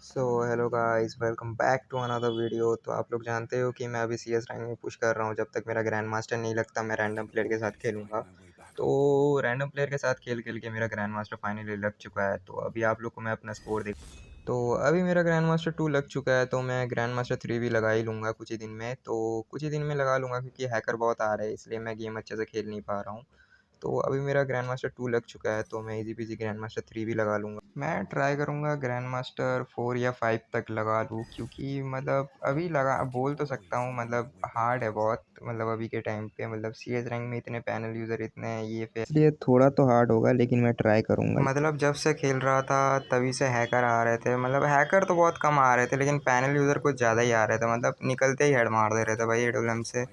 So hello guys, welcome back to another video. तो आप लोग जानते हो कि मैं अभी CS रैंक में पुश कर रहा हूँ। जब तक मेरा ग्रैंड मास्टर नहीं लगता मैं रैंडम प्लेयर के साथ खेलूँगा। तो रैंडम प्लेयर के साथ खेल खेल के मेरा ग्रैंड मास्टर फाइनली लग चुका है। तो अभी आप लोग को मैं अपना स्कोर देख। तो अभी मेरा ग्रैंड मास्टर 2 लग चुका है। तो मैं ग्रैंड मास्टर 3 भी लगा ही लूँगा कुछ ही दिन में। तो कुछ ही दिन में लगा लूँगा क्योंकि हैकर बहुत आ रहे हैं, इसलिए मैं गेम अच्छे से खेल नहीं पा रहा हूँ। तो अभी मेरा ग्रैंड मास्टर 2 लग चुका है, तो मैं इजी पीजी ग्रैंड मास्टर 3 भी लगा लूँगा। मैं ट्राई करूँगा ग्रैंड मास्टर 4 या 5 तक लगा लूँ, क्योंकि मतलब अभी लगा बोल तो सकता हूँ, मतलब हार्ड है बहुत, मतलब अभी के टाइम पे, मतलब CS रैंक में इतने पैनल यूज़र इतने हैं ये पे, इसलिए थोड़ा तो हार्ड होगा, लेकिन मैं ट्राई करूँगा। मतलब जब से खेल रहा था तभी से हैकर आ रहे थे, मतलब हैकर तो बहुत कम आ रहे थे, लेकिन पैनल यूज़र कुछ ज़्यादा ही आ रहे थे, मतलब निकलते ही हेड मार दे रहे थे भाई एडोलम से।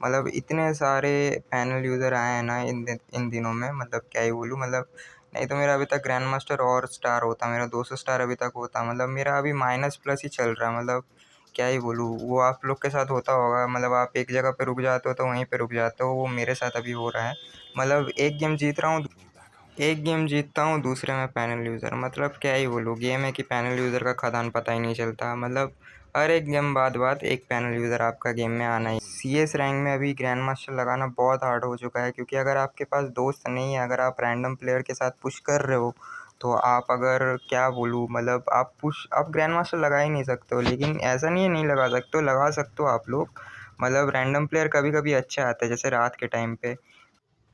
मतलब इतने सारे पैनल यूज़र आए हैं ना इन दिनों में, मतलब क्या ही बोलूँ। मतलब नहीं तो मेरा अभी तक ग्रैंड मास्टर और स्टार होता, मेरा 200 स्टार अभी तक होता, मतलब मेरा अभी माइनस प्लस ही चल रहा है। मतलब क्या ही बोलूँ, वो आप लोग के साथ होता होगा, मतलब आप एक जगह पे रुक जाते हो तो वहीं पे रुक जाते हो, वो मेरे साथ अभी हो रहा है। मतलब एक गेम जीतता हूँ, दूसरे में पैनल यूज़र, मतलब क्या ही बोलूँ। गेम है कि पैनल यूज़र का खदान पता ही नहीं चलता, मतलब हर एक गेम बाद एक पैनल यूज़र आपका गेम में आना ही। CS रैंक में अभी ग्रैंड मास्टर लगाना बहुत हार्ड हो चुका है, क्योंकि अगर आपके पास दोस्त नहीं है, अगर आप रैंडम प्लेयर के साथ पुश कर रहे हो, तो आप अगर क्या बोलूँ, मतलब आप ग्रैंड मास्टर लगा ही नहीं सकते हो। लेकिन ऐसा नहीं है नहीं लगा सकते हो, लगा सकते हो आप लोग। मतलब रैंडम प्लेयर कभी कभी अच्छे आते हैं, जैसे रात के टाइम पे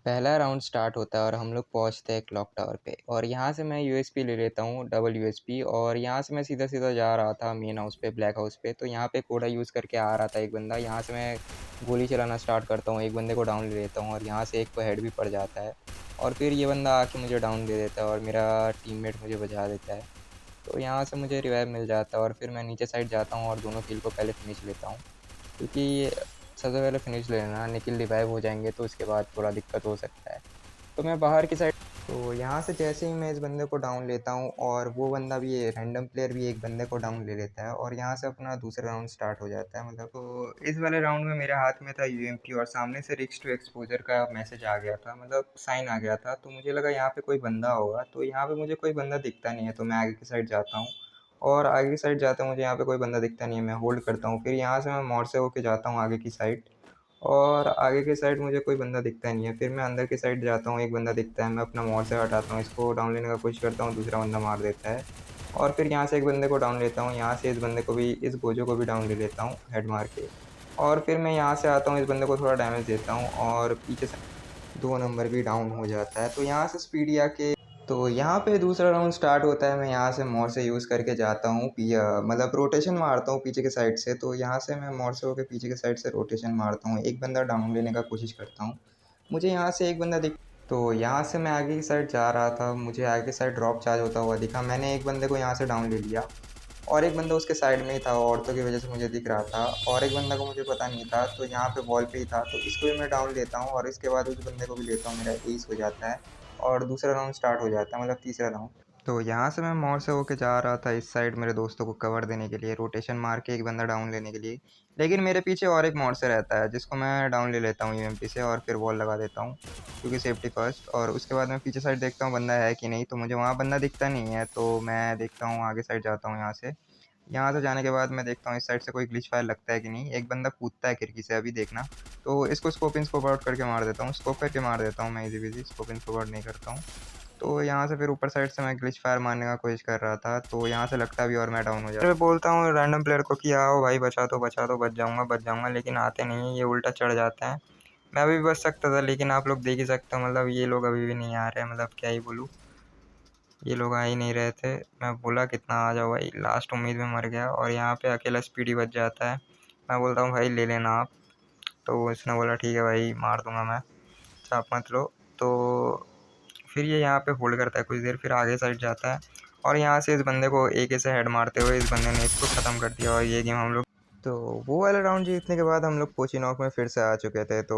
पहला राउंड स्टार्ट होता है और हम लोग पहुंचते हैं क्लॉक टावर पे, और यहाँ से मैं यूएसपी ले लेता हूँ, डबल यूएसपी। और यहाँ से मैं सीधा सीधा जा रहा था मेन हाउस पे, ब्लैक हाउस पे। तो यहाँ पे कोडा यूज़ करके आ रहा था एक बंदा, यहाँ से मैं गोली चलाना स्टार्ट करता हूँ, एक बंदे को डाउन ले लेता हूँ, और यहाँ से एक को हेड भी पड़ जाता है। और फिर ये बंदा आके मुझे डाउन दे देता है और मेरा टीममेट मुझे बचा देता है। तो यहाँ से मुझे रिवाइव मिल जाता है और फिर मैं नीचे साइड जाता हूँ और दोनों किल को पहले फिनिश लेता हूँ, क्योंकि सबसे पहले फिनिश लेना, निकिल रिवाइव हो जाएंगे तो उसके बाद थोड़ा दिक्कत हो सकता है। तो मैं बाहर की साइड, तो यहाँ से जैसे ही मैं इस बंदे को डाउन लेता हूँ, और वो बंदा भी, रैंडम प्लेयर भी एक बंदे को डाउन ले लेता है, और यहाँ से अपना दूसरा राउंड स्टार्ट हो जाता है। मतलब तो इस वाले राउंड में मेरे हाथ में था UMP, और सामने से रिक्स टू एक्सपोजर का मैसेज आ गया था, मतलब साइन आ गया था। तो मुझे लगा यहाँ पे कोई बंदा होगा, तो यहाँ पे मुझे कोई बंदा दिखता नहीं है, तो मैं आगे की साइड जाता हूँ। और आगे की साइड जाते मुझे यहाँ पे कोई बंदा दिखता नहीं है, मैं होल्ड करता हूँ। फिर यहाँ से मैं मोड़ से होके जाता हूँ आगे की साइड, और आगे की साइड मुझे कोई बंदा दिखता नहीं है। फिर मैं अंदर की साइड जाता हूँ, एक बंदा दिखता है, मैं अपना मोड़ से हटाता हूँ, इसको डाउन लेने का कोशिश करता हूँ, दूसरा बंदा मार देता है। और फिर यहाँ से एक बंदे को डाउन लेता हूँ, यहाँ से इस बंदे को भी, इस गोजो को भी डाउन ले लेता हूँ हेड मार के। और फिर मैं यहाँ से आता हूँ, इस बंदे को थोड़ा डैमेज देता हूँ, और पीछे से 2 नंबर भी डाउन हो जाता है। तो यहाँ से स्पीडी आके, तो यहाँ पे दूसरा राउंड स्टार्ट होता है। मैं यहाँ से मोड़ से यूज़ करके जाता हूँ, मतलब रोटेशन मारता हूँ पीछे के साइड से। तो यहाँ से मैं मोड़ से होकर पीछे के साइड से रोटेशन मारता हूँ, एक बंदा डाउन लेने का कोशिश करता हूँ। मुझे यहाँ से एक बंदा दिख, तो यहाँ से मैं आगे की साइड जा रहा था, मुझे आगे की साइड ड्रॉप चार्ज होता हुआ दिखा, मैंने एक बंदे को यहाँ से डाउन ले लिया, और एक बंदा उसके साइड में ही था, औरतों की वजह से मुझे दिख रहा था, और एक बंदा को मुझे पता नहीं था, तो यहाँ पे वॉल पे ही था, तो इसको भी मैं डाउन लेता हूँ, और इसके बाद उस बंदे को भी लेता हूँ, मेरा एस हो जाता है, और दूसरा राउंड स्टार्ट हो जाता है, मतलब तीसरा राउंड। तो यहाँ से मैं मोड़ से होके जा रहा था इस साइड, मेरे दोस्तों को कवर देने के लिए, रोटेशन मार के एक बंदा डाउन लेने के लिए। लेकिन मेरे पीछे और एक मोड़ से रहता है, जिसको मैं डाउन ले लेता हूँ UMP से, और फिर वॉल लगा देता हूँ, क्योंकि सेफ्टी फर्स्ट। और उसके बाद मैं पीछे साइड देखता हूँ बंदा है कि नहीं, तो मुझे वहाँ बंदा दिखता नहीं है, तो मैं देखता हूँ आगे साइड जाता हूँ। यहाँ से जाने के बाद मैं देखता हूँ इस साइड से कोई ग्लिच फायर लगता है कि नहीं, एक बंदा कूदता है खिड़की से, अभी देखना। तो इसको स्कोप इन स्कोप आउट करके मार देता हूँ, स्कोप करके मार देता हूँ मैं, easy busy scope in scope out नहीं करता हूँ। तो यहाँ से फिर ऊपर साइड से मैं ग्लिच फायर मारने का कोशिश कर रहा था, तो यहाँ से लगता भी और मैं डाउन हो जाता। मैं बोलता हूँ रैंडम प्लेयर को कि आओ भाई, बचा दो, बच जाऊँगा, लेकिन आते नहीं है, ये उल्टा चढ़ जाते हैं। मैं अभी भी बच सकता था, लेकिन आप लोग देख ही सकते हो, मतलब ये लोग अभी भी नहीं आ रहे हैं, मतलब क्या ही बोलूँ, ये लोग आ ही नहीं रहे थे। मैं बोला कितना आ जाओ भाई, लास्ट उम्मीद में मर गया, और यहाँ पे अकेला स्पीडी बच जाता है। मैं बोलता हूँ भाई ले लेना आप, तो इसने बोला ठीक है भाई, मार दूंगा मैं, चाप मत लो। तो फिर ये यहाँ पे होल्ड करता है कुछ देर, फिर आगे साइड जाता है, और यहाँ से इस बंदे को एक से हेड मारते हुए इस बंदे ने इसको ख़त्म कर दिया, और ये गेम हम लोग, तो वो वाला राउंड जीतने के बाद हम लोग पोचिनॉक में फिर से आ चुके थे। तो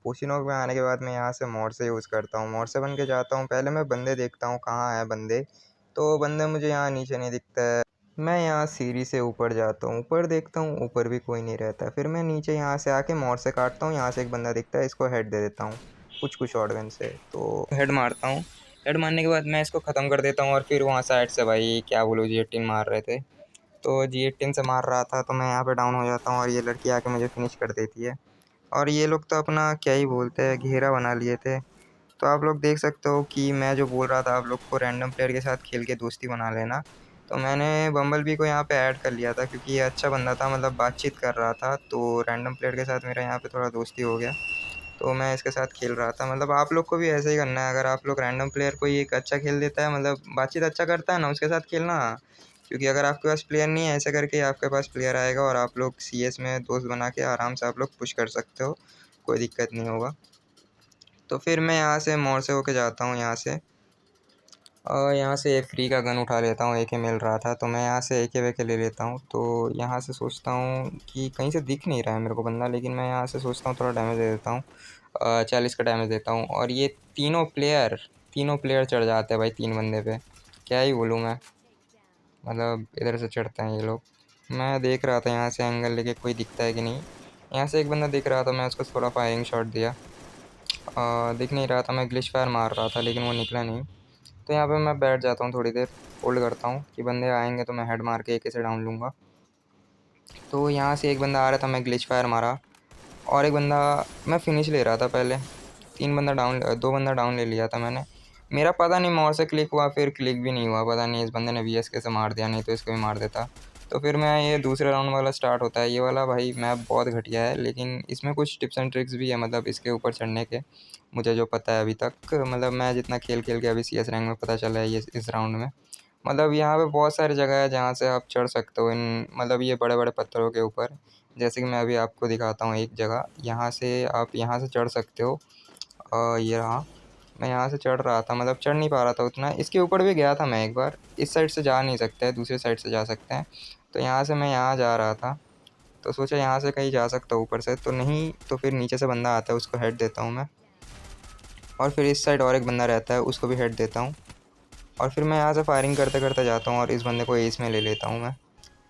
पोचिनॉक में आने के बाद मैं यहाँ से मोड़ से यूज़ करता हूँ, मोड़ से बन के जाता हूँ, पहले मैं बंदे देखता हूँ कहाँ है बंदे। तो बंदे मुझे यहाँ नीचे नहीं दिखता है, मैं यहाँ सीढ़ी से ऊपर जाता हूँ, ऊपर देखता हूँ, ऊपर भी कोई नहीं रहता। फिर मैं नीचे यहाँ से आके मोड़ से काटता हूँ, यहाँ से एक बंदा दिखता है, इसको हेड दे देता हूँ कुछ शॉट गन से, तो हेड मारता हूँ। हेड मारने के बाद मैं इसको ख़त्म कर देता हूँ, और फिर वहाँ साइड से भाई क्या बोलूँ, J18 मार रहे थे, तो G18 से मार रहा था, तो मैं यहाँ पे डाउन हो जाता हूँ और ये लड़की आके मुझे फिनिश कर देती है। और ये लोग तो अपना क्या ही बोलते हैं, घेरा बना लिए थे। तो आप लोग देख सकते हो कि मैं जो बोल रहा था आप लोग को रैंडम प्लेयर के साथ खेल के दोस्ती बना लेना, तो मैंने बम्बल को यहाँ पे ऐड कर लिया था क्योंकि ये अच्छा बंदा था, मतलब बातचीत कर रहा था। तो रैंडम प्लेयर के साथ मेरा यहाँ पे थोड़ा दोस्ती हो गया, तो मैं इसके साथ खेल रहा था। मतलब आप लोग को भी ऐसा ही करना है, अगर आप लोग रैंडम प्लेयर कोई एक अच्छा खेल देता है, मतलब बातचीत अच्छा करता है ना, उसके साथ खेलना। क्योंकि अगर आपके पास प्लेयर नहीं है, ऐसे करके आपके पास प्लेयर आएगा और आप लोग CS में दोस्त बना के आराम से आप लोग पुश कर सकते हो, कोई दिक्कत नहीं होगा। तो फिर मैं यहाँ से मोड़ से होके जाता हूँ यहाँ से, और यहाँ से एक फ्री का गन उठा लेता हूँ, AK मिल रहा था तो मैं यहाँ से AK वेके ले लेता हूँ। तो यहाँ से सोचता हूँ कि कहीं से दिख नहीं रहा है मेरे को बंदा, लेकिन मैं यहाँ से सोचता हूँ थोड़ा डैमेज दे देता हूँ, 40 का डैमेज देता हूँ। और ये तीनों प्लेयर चढ़ जाते हैं भाई, 3 बंदे पे, क्या ही बोलूँ मैं। मतलब इधर से चढ़ते हैं ये लोग। मैं देख रहा था यहाँ से एंगल लेके कोई दिखता है कि नहीं। यहाँ से एक बंदा दिख रहा था, मैं उसको थोड़ा फायरिंग शॉट दिया। दिख नहीं रहा था, मैं ग्लिच फायर मार रहा था लेकिन वो निकला नहीं। तो यहाँ पे मैं बैठ जाता हूँ, थोड़ी देर होल्ड करता हूँ कि बंदे आएंगे तो मैं हेड मार के AK से डाउन लूँगा। तो यहाँ से एक बंदा आ रहा था, मैं ग्लिच फायर मारा, और एक बंदा मैं फिनिश ले रहा था पहले। 2 बंदा डाउन ले लिया था मैंने। मेरा पता नहीं मोर से क्लिक हुआ, फिर क्लिक भी नहीं हुआ, पता नहीं इस बंदे ने VSK से मार दिया, नहीं तो इसको भी मार देता। तो फिर मैं ये दूसरे राउंड वाला स्टार्ट होता है, ये वाला भाई मैप बहुत घटिया है, लेकिन इसमें कुछ टिप्स एंड ट्रिक्स भी है, मतलब इसके ऊपर चढ़ने के, मुझे जो पता है अभी तक, मतलब मैं जितना खेल खेल के अभी CS रैंक में पता चला है ये इस राउंड में। मतलब यहाँ पे बहुत सारी जगह है जहाँ से आप चढ़ सकते हो इन, मतलब ये बड़े बड़े पत्थरों के ऊपर। जैसे कि मैं अभी आपको दिखाता हूँ एक जगह, यहाँ से आप यहाँ से चढ़ सकते हो। ये रहा, मैं यहाँ से चढ़ रहा था, मतलब चढ़ नहीं पा रहा था उतना। इसके ऊपर भी गया था मैं एक बार, इस साइड से जा नहीं सकते हैं, दूसरे साइड से जा सकते हैं। तो यहाँ से मैं यहाँ जा रहा था, तो सोचा यहाँ से कहीं जा सकता हूँ ऊपर से, तो नहीं, तो फिर नीचे से बंदा आता है, उसको हेड देता हूँ मैं। और फिर इस साइड और एक बंदा रहता है, उसको भी हेड देता हूँ। और फिर मैं यहाँ से फायरिंग करते करते जाता हूँ और इस बंदे को एस में ले लेता हूँ मैं।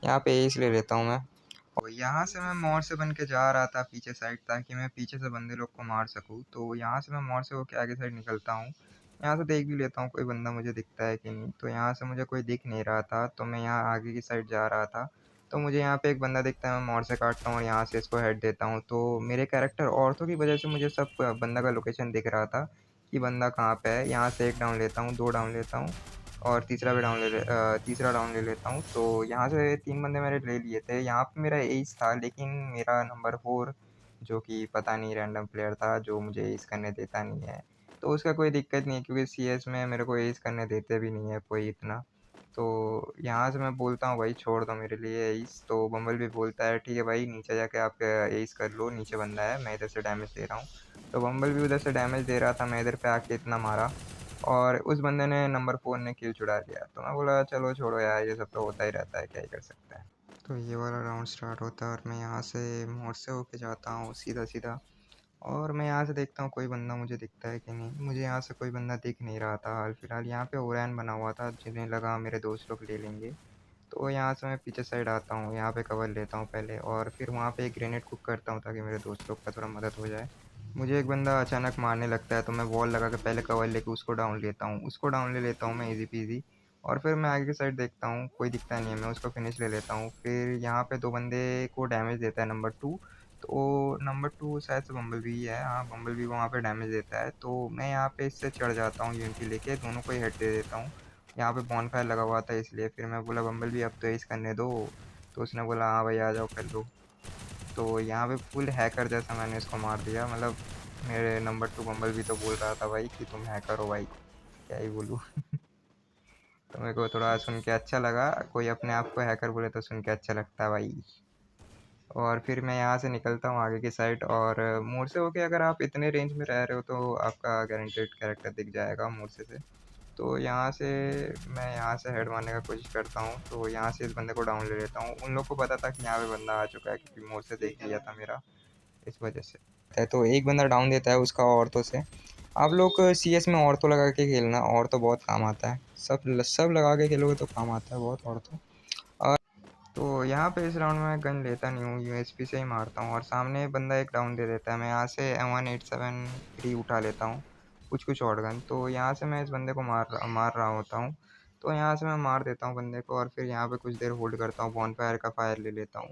यहाँ पे एस ले लेता हूँ मैं। और यहाँ से मैं मोड़ से बन के जा रहा था पीछे साइड, ताकि मैं पीछे से बंदे लोग को मार सकूँ। तो यहाँ से मैं मोड़ से होके आगे साइड निकलता हूँ। यहाँ से देख भी लेता हूँ कोई बंदा मुझे दिखता है कि नहीं। तो यहाँ से मुझे कोई दिख नहीं रहा था, तो मैं यहाँ आगे की साइड जा रहा था। तो मुझे यहाँ पे एक बंदा दिखता है, मैं मोड़ से काटता हूँ और यहाँ से इसको हेड देता हूँ। तो मेरे कैरेक्टर ऑर्थो की वजह से मुझे सब बंदा का लोकेशन दिख रहा था कि बंदा कहाँ पे है। यहाँ से एक डाउन लेता हूँ, 2 डाउन लेता हूँ, और तीसरा डाउन ले लेता हूँ। तो यहाँ से 3 बंदे मैंने ले लिए थे। यहाँ पे मेरा एज था, लेकिन मेरा नंबर 4 जो कि पता नहीं रैंडम प्लेयर था, जो मुझे एज करने देता नहीं है। तो उसका कोई दिक्कत नहीं है, क्योंकि CS में मेरे को एज करने देते भी नहीं है कोई इतना। तो यहाँ से मैं बोलता हूँ भाई छोड़ दो मेरे लिए एज। तो बम्बल भी बोलता है ठीक है भाई, नीचे जाके आप एज कर लो, नीचे बंदा है, मैं इधर से डैमेज दे रहा हूँ। तो बम्बल भी उधर से डैमेज दे रहा था, मैं इधर पे आके इतना मारा, और उस बंदे ने नंबर 4 ने किल चुरा लिया। तो मैं बोला चलो छोड़ो यार, ये सब तो होता ही रहता है, क्या ही कर सकते हैं। तो ये वाला राउंड स्टार्ट होता है और मैं यहाँ से मोड़ से होके जाता हूँ सीधा सीधा। और मैं यहाँ से देखता हूँ कोई बंदा मुझे दिखता है कि नहीं। मुझे यहाँ से कोई बंदा दिख नहीं रहा था हाल फिलहाल। यहाँ पे ओरैन बना हुआ था, जिन्हें लगा मेरे दोस्त लोग ले लेंगे। तो यहाँ से मैं पीछे साइड आता हूँ, यहाँ पे कवर लेता हूँ पहले, और फिर वहाँ पे एक ग्रेनेड कुक करता हूँ ताकि मेरे दोस्त लोग का थोड़ा मदद हो जाए। मुझे एक बंदा अचानक मारने लगता है, तो मैं वॉल लगा के पहले कवर लेके उसको डाउन लेता हूँ, उसको डाउन ले लेता हूँ मैं इजी पीजी। और फिर मैं आगे की साइड देखता हूँ, कोई दिखता नहीं है, मैं उसको फिनिश ले लेता हूँ। फिर यहाँ पे 2 बंदे को डैमेज देता है नंबर 2। तो नंबर 2 शायद से बम्बल भी है, हाँ बम्बल भी वहाँ पे डैमेज देता है। तो मैं यहाँ पे इससे चढ़ जाता हूँ, यूनिटी लेके दोनों को ही हेड दे देता हूँ। यहाँ पे बॉनफायर लगा हुआ था इसलिए। फिर मैं बोला बम्बल भी अब तो एज करने दो। तो उसने बोला हाँ भाई आ जाओ कर लो। तो यहाँ पे फुल हैकर जैसा मैंने इसको मार दिया। मतलब मेरे नंबर 2 बम्बल भी तो बोल रहा था भाई कि तुम हैकर हो भाई, क्या ही बोलूँ। तो मेरे को थोड़ा सुन के अच्छा लगा, कोई अपने आप को हैकर बोले तो सुन के अच्छा लगता है भाई। और फिर मैं यहाँ से निकलता हूँ आगे की साइड, और मोड़ से होके अगर आप इतने रेंज में रह रहे हो तो आपका गारंटेड कैरेक्टर दिख जाएगा मोड़ से। तो यहाँ से मैं यहाँ से हेड मारने का कोशिश करता हूँ। तो यहाँ से इस बंदे को डाउन ले लेता हूँ। उन लोग को पता था कि यहाँ पे बंदा आ चुका है, क्योंकि मोड़ से देख लिया था मेरा, इस वजह से। तो एक बंदा डाउन देता है उसका ऑर्थो से। आप लोग CS में ऑर्थो लगा के खेलना, ऑर्थो बहुत काम आता है, सब लगा के खेलोगे तो काम आता है बहुत ऑर्थो। तो यहाँ पे इस राउंड में मैं गन लेता नहीं हूँ, USP से ही मारता हूँ। और सामने बंदा एक डाउन दे देता है, मैं यहाँ से M187 फ्री उठा लेता हूँ, कुछ कुछ और गन। तो यहाँ से मैं इस बंदे को मार रहा होता हूँ। तो यहाँ से मैं मार देता हूँ बंदे को और फिर यहाँ पे कुछ देर होल्ड करता हूँ, बॉनफायर का फायर ले लेता हूँ।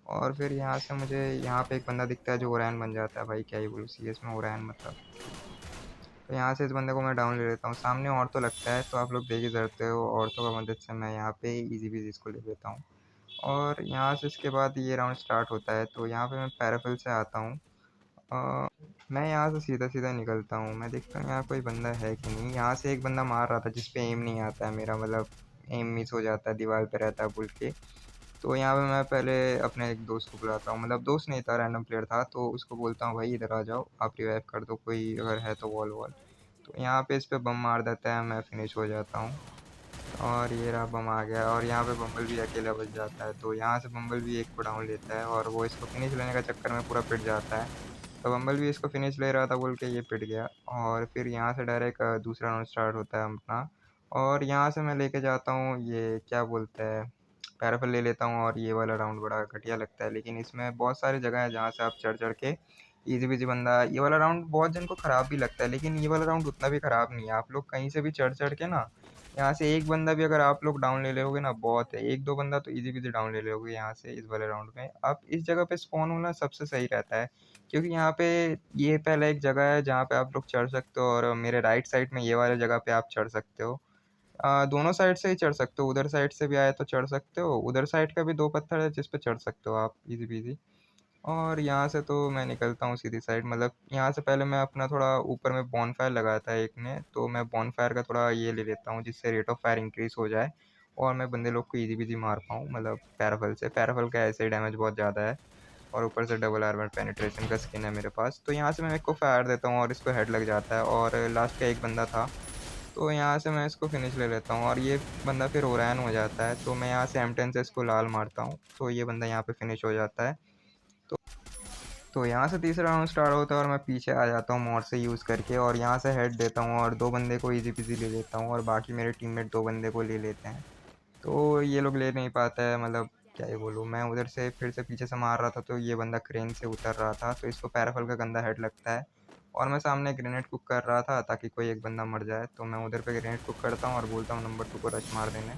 और फिर यहाँ से मुझे यहाँ पे एक बंदा दिखता है जो ओरैन बन जाता है भाई, क्या ही बोलूँ, सीएस में ओरैन मतलब। तो यहाँ से इस बंदे को मैं डाउन ले लेता हूँ। सामने ऑर्थो लगता है, तो आप लोग देख ही सकते हो, ऑर्थो का मदद से मैं यहाँ पे ईज़ी बीज़ी इसको ले लेता हूँ। और यहाँ से इसके बाद ये राउंड स्टार्ट होता है, तो यहाँ पे मैं पैराफल से आता हूँ। मैं यहाँ से सीधा-सीधा निकलता हूँ। मैं देखता हूँ यहाँ कोई बंदा है कि नहीं। यहाँ से एक बंदा मार रहा था जिस पे एम नहीं आता है मेरा, मतलब एम मिस हो जाता है, दीवार पे रहता है बुल के। तो यहाँ पे मैं पहले अपने एक दोस्त को बुलाता हूँ, मतलब दोस्त नहीं था, रैंडम प्लेयर था, तो उसको बोलता हूँ भाई इधर आ जाओ, आप रिवाइव कर दो कोई अगर है तो वॉल वॉल। तो यहाँ पे इस पे बम मार देता है, मैं फिनिश हो जाता हूँ। और ये रहा बम आ गया और यहाँ पे बम्बल भी अकेला बच जाता है। तो यहाँ से बम्बल भी एक को डाउन लेता है और वो इसको फिनिश लेने का चक्कर में पूरा पिट जाता है। तो बम्बल भी इसको फिनिश ले रहा था बोल के ये पिट गया। और फिर यहाँ से डायरेक्ट दूसरा राउंड स्टार्ट होता है अपना। और यहाँ से मैं लेके जाता हूँ ये क्या बोलते हैं, पैराफल ले लेता हूँ। और ये वाला राउंड बड़ा घटिया लगता है, लेकिन इसमें बहुत सारी जगह है जहाँ से आप चढ़ चढ़ के ईजी बीजी बंदा। ये वाला राउंड बहुत जन को ख़राब भी लगता है, लेकिन ये वाला राउंड उतना भी ख़राब नहीं है। आप लोग कहीं से भी चढ़ चढ़ के ना, यहाँ से एक बंदा भी अगर आप लोग डाउन ले लोगे ना, बहुत है, एक दो बंदा तो इजी बीजी डाउन ले लोगे यहाँ से। इस वाले राउंड में आप इस जगह पे स्पॉन होना सबसे सही रहता है, क्योंकि यहाँ पे ये पहला एक जगह है जहाँ पे आप लोग चढ़ सकते हो। और मेरे राइट साइड में ये वाले जगह पे आप चढ़ सकते हो। दोनों साइड से ही चढ़ सकते हो, उधर साइड से भी आए तो चढ़ सकते हो, उधर साइड का भी दो पत्थर है जिस पे चढ़ सकते हो आप इजी बीजी। और यहाँ से तो मैं निकलता हूँ सीधी साइड, मतलब यहाँ से पहले मैं अपना थोड़ा ऊपर में बॉनफायर लगाया था एक ने, तो मैं बॉनफायर का थोड़ा ये ले लेता हूँ जिससे रेट ऑफ फायर इंक्रीज़ हो जाए और मैं बंदे लोग को ईज़ी बीज़ी मार पाऊँ, मतलब पैराफल से। पैराफल का ऐसे ही डैमेज बहुत ज़्यादा है और ऊपर से डबल आर्मर पेनिट्रेशन का स्किन है मेरे पास। तो यहाँ से मैं इसको फायर देता हूँ और इसको हेड लग जाता है और लास्ट का एक बंदा था, तो यहाँ से मैं इसको फिनिश ले लेता हूँ और ये बंदा फिर ओरैन हो जाता है। तो मैं यहाँ से M10 से इसको लाल मारता हूँ, तो ये बंदा यहाँ पे फिनिश हो जाता है। तो यहाँ से तीसरा राउंड स्टार्ट होता है और मैं पीछे आ जाता हूँ मॉड से यूज़ करके और यहाँ से हेड देता हूँ और दो बंदे को इजी पीजी ले लेता हूँ और बाकी मेरे टीममेट दो बंदे को ले लेते हैं। तो ये लोग ले नहीं पाता है, मतलब क्या ही बोलूँ। मैं उधर से फिर से पीछे से मार रहा था, तो ये बंदा क्रेन से उतर रहा था, तो इसको पैराफल का गंदा हेड लगता है। और मैं सामने ग्रेनेड कुक कर रहा था ताकि कोई एक बंदा मर जाए, तो मैं उधर पे ग्रेनेड कुक करता हूँ और बोलता हूँ नंबर 2 को रश मार देने।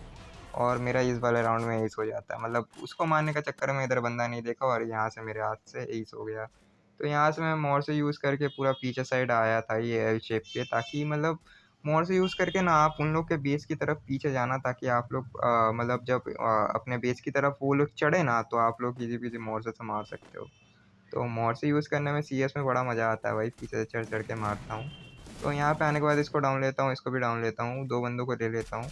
और मेरा इस वाले राउंड में एस हो जाता है, मतलब उसको मारने का चक्कर में इधर बंदा नहीं देखा और यहाँ से मेरे हाथ से एस हो गया। तो यहाँ से मैं मोड़ से यूज़ करके पूरा पीछे साइड आया था ये एल शेप पे, ताकि मतलब मोड़ से यूज़ करके ना आप उन लोग के बेस की तरफ पीछे जाना, ताकि आप लोग मतलब जब अपने बेस की तरफ वो लोग चढ़े ना, तो आप लोग इजी पीजी मोड़ से मार सकते हो। तो मोड से यूज़ करने में सीएस में बड़ा मज़ा आता है भाई, पीछे से चढ़ चढ़ के मारता हूँ। तो यहाँ पे आने के बाद इसको डाउन लेता हूँ, इसको भी डाउन लेता हूँ, दो बंदों को ले लेता हूँ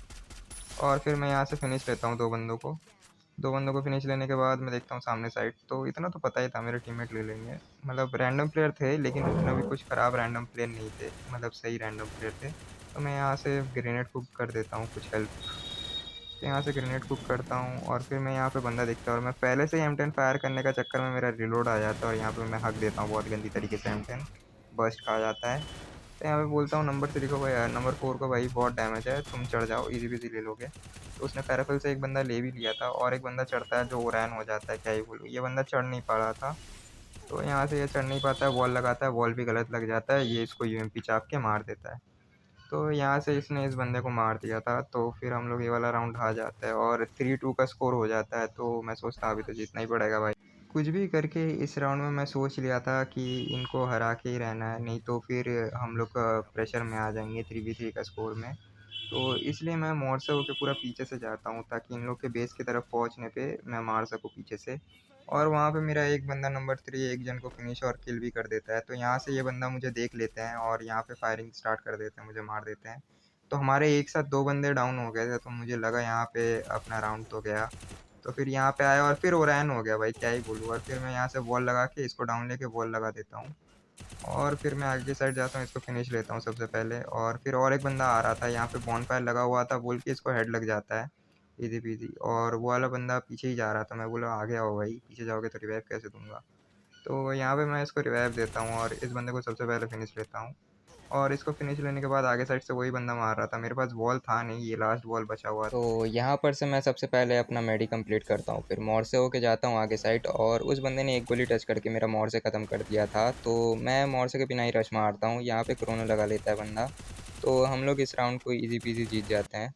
और फिर मैं यहाँ से फिनिश लेता हूँ दो बंदों को। दो बंदों को फिनिश लेने के बाद मैं देखता हूँ सामने साइड, तो इतना तो पता ही था मेरे टीममेट ले लेंगे। मतलब रैंडम प्लेयर थे, लेकिन उतना भी कुछ ख़राब रैंडम प्लेयर नहीं थे, मतलब सही रैंडम प्लेयर थे। तो मैं यहाँ से ग्रेनेड कुक कर देता हूँ कुछ हेल्प। तो यहाँ से ग्रेनेड कुक करता हूँ और फिर मैं यहाँ पे बंदा दिखता है और मैं पहले से ही M10 फायर करने का चक्कर में मेरा रिलोड आ जाता है और यहाँ पे मैं हक देता हूँ बहुत गंदी तरीके से। M10 बर्स्ट खा जाता है। तो यहाँ पे बोलता हूँ नंबर 3 को, भाई नंबर 4 को, भाई बहुत डैमेज है, तुम चढ़ जाओ, इजी बिजी ले लोगे। तो उसने पैराफल से एक बंदा ले भी लिया था और एक बंदा चढ़ता है जो ओरैन हो जाता है, क्या ही बोलूँ। ये बंदा चढ़ नहीं पा रहा था, तो यहाँ से ये चढ़ नहीं पाता है, वॉल लगाता है, वॉल भी गलत लग जाता है, ये इसको यूएमपी चाप के मार देता है। तो यहाँ से इसने इस बंदे को मार दिया था, तो फिर हम लोग ये वाला राउंड हार जाते हैं और 3-2 का स्कोर हो जाता है। तो मैं सोचता अभी तो जीतना ही पड़ेगा भाई, कुछ भी करके। इस राउंड में मैं सोच लिया था कि इनको हरा के ही रहना है, नहीं तो फिर हम लोग प्रेशर में आ जाएंगे 3v3 का स्कोर में। तो इसलिए मैं मोड़ से होके पूरा पीछे से जाता हूँ, ताकि इन लोग के बेस की तरफ पहुँचने पे मैं मार सकूँ पीछे से। और वहाँ पे मेरा एक बंदा नंबर 3 एक जन को फिनिश और किल भी कर देता है। तो यहाँ से ये बंदा मुझे देख लेते हैं और यहाँ पे फायरिंग स्टार्ट कर देते हैं, मुझे मार देते हैं। तो हमारे एक साथ दो बंदे डाउन हो गए थे, तो मुझे लगा यहाँ पे अपना राउंड तो गया। तो फिर यहाँ पे आया और फिर ओरैन हो गया भाई, क्या ही बोलूँ। और फिर मैं यहाँ से वॉल लगा के इसको डाउन लेके वॉल लगा देता हूँ और फिर मैं आगे की साइड जाता हूँ, इसको फिनिश लेता हूँ सबसे पहले। और फिर और एक बंदा आ रहा था, यहाँ पे बॉनफायर लगा हुआ था बोल के इसको हेड लग जाता है इजी पीजी। और वो वाला बंदा पीछे ही जा रहा था, मैं बोला आगे आओ भाई, पीछे जाओगे तो रिवाइव कैसे दूंगा। तो यहाँ पे मैं इसको रिवाइव देता हूँ और इस बंदे को सबसे पहले फिनिश लेता हूँ। और इसको फिनिश लेने के बाद आगे साइड से वही बंदा मार रहा था, मेरे पास वॉल था नहीं, ये लास्ट वॉल बचा हुआ। तो यहाँ पर से मैं सबसे पहले अपना मेडी कंप्लीट करता हूँ, फिर मोड़ से होके जाता हूँ आगे साइड और उस बंदे ने एक गोली टच करके मेरा मोड़ से ख़त्म कर दिया था। तो मैं मोड़ से के बिना ही रश मारता हूँ, यहाँ पे क्रोनो लगा लेता है बंदा। तो हम लोग इस राउंड को इजी पीजी जीत जाते हैं।